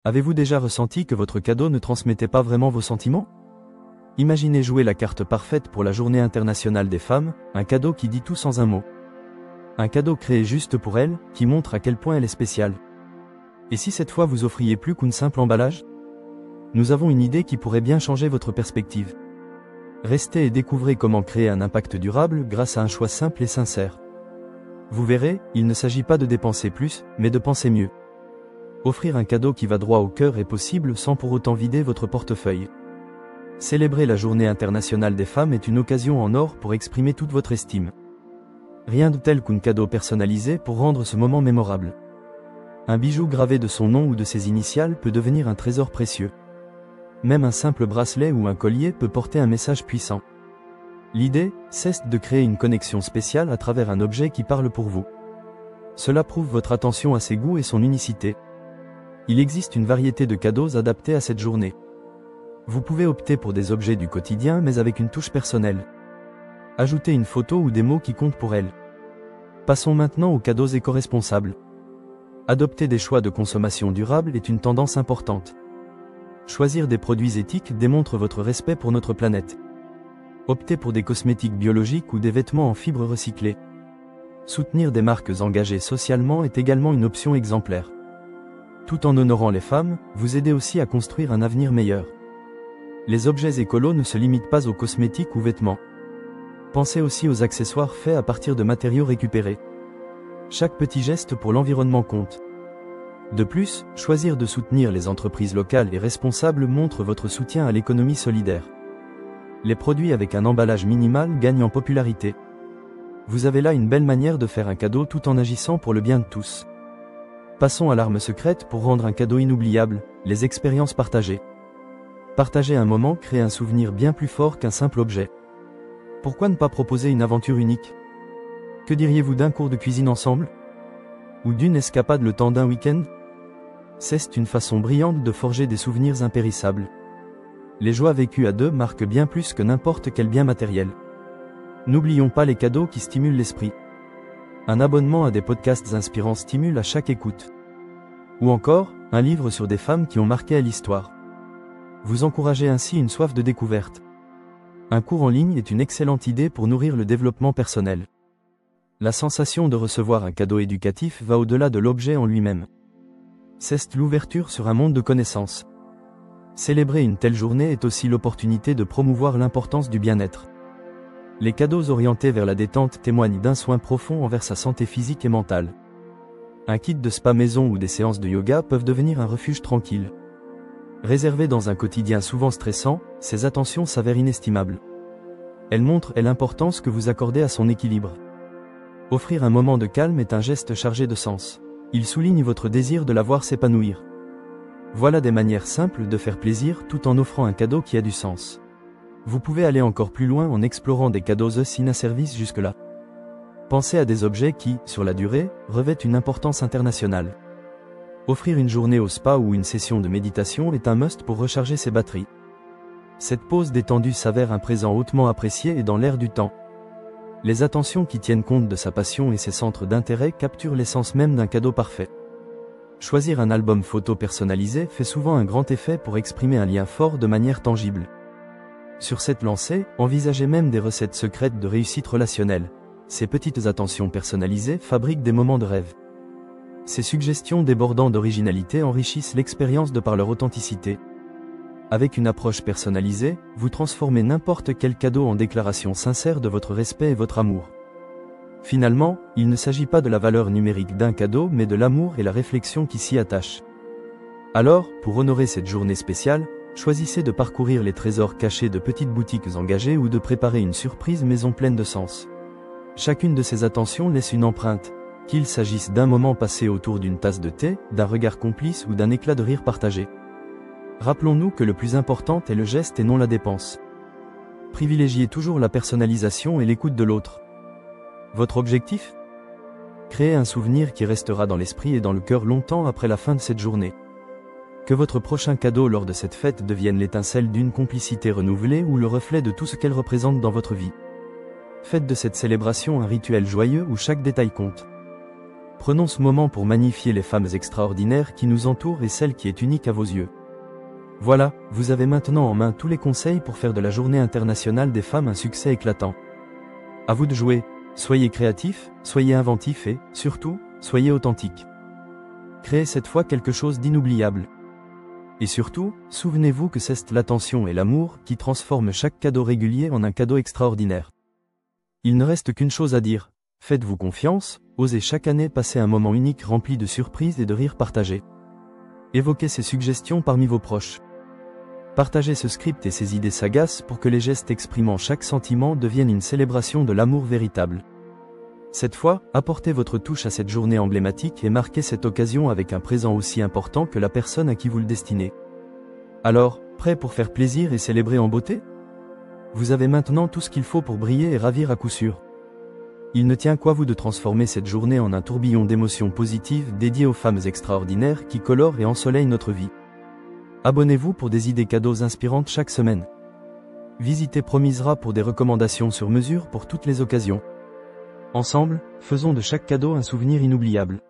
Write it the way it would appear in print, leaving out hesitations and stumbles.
Avez-vous déjà ressenti que votre cadeau ne transmettait pas vraiment vos sentiments? Imaginez jouer la carte parfaite pour la Journée internationale des femmes, un cadeau qui dit tout sans un mot. Un cadeau créé juste pour elle, qui montre à quel point elle est spéciale. Et si cette fois vous offriez plus qu'un simple emballage? Nous avons une idée qui pourrait bien changer votre perspective. Restez et découvrez comment créer un impact durable grâce à un choix simple et sincère. Vous verrez, il ne s'agit pas de dépenser plus, mais de penser mieux. Offrir un cadeau qui va droit au cœur est possible sans pour autant vider votre portefeuille. Célébrer la Journée internationale des femmes est une occasion en or pour exprimer toute votre estime. Rien de tel qu'un cadeau personnalisé pour rendre ce moment mémorable. Un bijou gravé de son nom ou de ses initiales peut devenir un trésor précieux. Même un simple bracelet ou un collier peut porter un message puissant. L'idée, c'est de créer une connexion spéciale à travers un objet qui parle pour vous. Cela prouve votre attention à ses goûts et son unicité. Il existe une variété de cadeaux adaptés à cette journée. Vous pouvez opter pour des objets du quotidien mais avec une touche personnelle. Ajoutez une photo ou des mots qui comptent pour elle. Passons maintenant aux cadeaux éco-responsables. Adopter des choix de consommation durable est une tendance importante. Choisir des produits éthiques démontre votre respect pour notre planète. Optez pour des cosmétiques biologiques ou des vêtements en fibres recyclées. Soutenir des marques engagées socialement est également une option exemplaire. Tout en honorant les femmes, vous aidez aussi à construire un avenir meilleur. Les objets écolos ne se limitent pas aux cosmétiques ou vêtements. Pensez aussi aux accessoires faits à partir de matériaux récupérés. Chaque petit geste pour l'environnement compte. De plus, choisir de soutenir les entreprises locales et responsables montre votre soutien à l'économie solidaire. Les produits avec un emballage minimal gagnent en popularité. Vous avez là une belle manière de faire un cadeau tout en agissant pour le bien de tous. Passons à l'arme secrète pour rendre un cadeau inoubliable, les expériences partagées. Partager un moment crée un souvenir bien plus fort qu'un simple objet. Pourquoi ne pas proposer une aventure unique? Que diriez-vous d'un cours de cuisine ensemble? Ou d'une escapade le temps d'un week-end? C'est une façon brillante de forger des souvenirs impérissables. Les joies vécues à deux marquent bien plus que n'importe quel bien matériel. N'oublions pas les cadeaux qui stimulent l'esprit. Un abonnement à des podcasts inspirants stimule à chaque écoute. Ou encore, un livre sur des femmes qui ont marqué à l'histoire. Vous encouragez ainsi une soif de découverte. Un cours en ligne est une excellente idée pour nourrir le développement personnel. La sensation de recevoir un cadeau éducatif va au-delà de l'objet en lui-même. C'est l'ouverture sur un monde de connaissances. Célébrer une telle journée est aussi l'opportunité de promouvoir l'importance du bien-être. Les cadeaux orientés vers la détente témoignent d'un soin profond envers sa santé physique et mentale. Un kit de spa maison ou des séances de yoga peuvent devenir un refuge tranquille. Réservées dans un quotidien souvent stressant, ces attentions s'avèrent inestimables. Elles montrent l'importance que vous accordez à son équilibre. Offrir un moment de calme est un geste chargé de sens. Il souligne votre désir de la voir s'épanouir. Voilà des manières simples de faire plaisir tout en offrant un cadeau qui a du sens. Vous pouvez aller encore plus loin en explorant des cadeaux inasservis jusque-là. Pensez à des objets qui, sur la durée, revêtent une importance internationale. Offrir une journée au spa ou une session de méditation est un must pour recharger ses batteries. Cette pause détendue s'avère un présent hautement apprécié et dans l'air du temps. Les attentions qui tiennent compte de sa passion et ses centres d'intérêt capturent l'essence même d'un cadeau parfait. Choisir un album photo personnalisé fait souvent un grand effet pour exprimer un lien fort de manière tangible. Sur cette lancée, envisagez même des recettes secrètes de réussite relationnelle. Ces petites attentions personnalisées fabriquent des moments de rêve. Ces suggestions débordant d'originalité enrichissent l'expérience de par leur authenticité. Avec une approche personnalisée, vous transformez n'importe quel cadeau en déclaration sincère de votre respect et votre amour. Finalement, il ne s'agit pas de la valeur numérique d'un cadeau mais de l'amour et la réflexion qui s'y attachent. Alors, pour honorer cette journée spéciale, choisissez de parcourir les trésors cachés de petites boutiques engagées ou de préparer une surprise maison pleine de sens. Chacune de ces attentions laisse une empreinte, qu'il s'agisse d'un moment passé autour d'une tasse de thé, d'un regard complice ou d'un éclat de rire partagé. Rappelons-nous que le plus important est le geste et non la dépense. Privilégiez toujours la personnalisation et l'écoute de l'autre. Votre objectif? Créer un souvenir qui restera dans l'esprit et dans le cœur longtemps après la fin de cette journée. Que votre prochain cadeau lors de cette fête devienne l'étincelle d'une complicité renouvelée ou le reflet de tout ce qu'elle représente dans votre vie. Faites de cette célébration un rituel joyeux où chaque détail compte. Prenons ce moment pour magnifier les femmes extraordinaires qui nous entourent et celle qui est unique à vos yeux. Voilà, vous avez maintenant en main tous les conseils pour faire de la Journée internationale des femmes un succès éclatant. À vous de jouer, soyez créatifs, soyez inventifs et, surtout, soyez authentiques. Créez cette fois quelque chose d'inoubliable. Et surtout, souvenez-vous que c'est l'attention et l'amour qui transforment chaque cadeau régulier en un cadeau extraordinaire. Il ne reste qu'une chose à dire, faites-vous confiance, osez chaque année passer un moment unique rempli de surprises et de rires partagés. Évoquez ces suggestions parmi vos proches. Partagez ce script et ces idées sagaces pour que les gestes exprimant chaque sentiment deviennent une célébration de l'amour véritable. Cette fois, apportez votre touche à cette journée emblématique et marquez cette occasion avec un présent aussi important que la personne à qui vous le destinez. Alors, prêt pour faire plaisir et célébrer en beauté? Vous avez maintenant tout ce qu'il faut pour briller et ravir à coup sûr. Il ne tient qu'à vous de transformer cette journée en un tourbillon d'émotions positives dédié aux femmes extraordinaires qui colorent et ensoleillent notre vie. Abonnez-vous pour des idées cadeaux inspirantes chaque semaine. Visitez Promisera pour des recommandations sur mesure pour toutes les occasions. Ensemble, faisons de chaque cadeau un souvenir inoubliable.